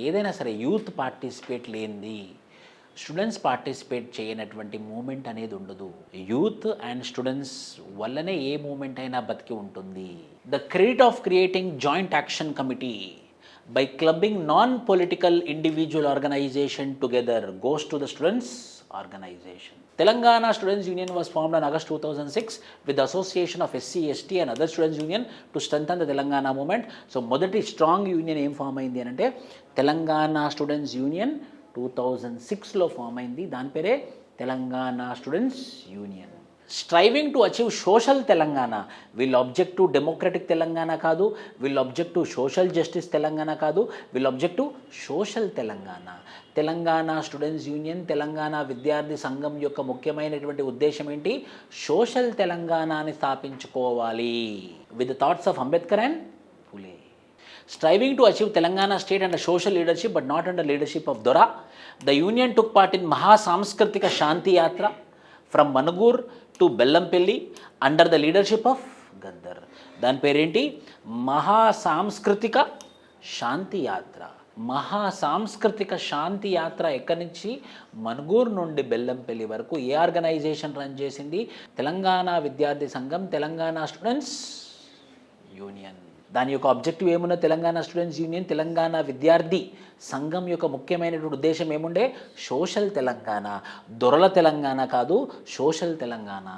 ఏదైనా సరే youth participate లేనిది, స్టూడెంట్స్ పార్టిసిపేట్ చేయనటువంటి మూమెంట్ అనేది ఉండదు. యూత్ అండ్ స్టూడెంట్స్ వల్లనే ఏ మూమెంట్ అయినా బతికి ఉంటుంది. The credit of creating joint action committee by clubbing non-political individual organization together goes to the students organization. Telangana Students Union was formed on August 2006 with the association of SC, ST and other students union to strengthen the Telangana movement. So మొదటి strong union ఏం form అయింది అంటే Telangana students union 2006లో form అయింది. దాని పేరే Telangana students union. Striving to achieve social Telangana, వీళ్ళు object to democratic Telangana కాదు, వీళ్ళు object to social justice Telangana కాదు, వీళ్ళు object to social Telangana. Telangana students union, Telangana విద్యార్థి సంఘం యొక్క ముఖ్యమైనటువంటి ఉద్దేశం ఏంటి? సోషల్ తెలంగాణని స్థాపించుకోవాలి with the thoughts of Ambedkar and Phule. Striving to achieve Telangana state under social leadership but not under leadership of Dora, the union took part in Maha Samskritika Shanti Yatra from Manugur to Bellampelli under the leadership of Gaddar. దాని పేరేంటి? మహా సాంస్కృతిక శాంతి యాత్ర. మహా సాంస్కృతిక శాంతి యాత్ర ఎక్కడి నుంచి? మనుగూరు నుండి బెల్లంపల్లి వరకు ఏ ఆర్గనైజేషన్ రన్ చేసింది? తెలంగాణ విద్యార్థి సంఘం, తెలంగాణ స్టూడెంట్స్ యూనియన్. దాని యొక్క ఆబ్జెక్టివ్ ఏమున్నా? తెలంగాణ స్టూడెంట్స్ యూనియన్, తెలంగాణ విద్యార్థి సంఘం యొక్క ముఖ్యమైనటువంటి ఉద్దేశం ఏముండే? సోషల్ తెలంగాణ. దొరల తెలంగాణ కాదు, సోషల్ తెలంగాణ.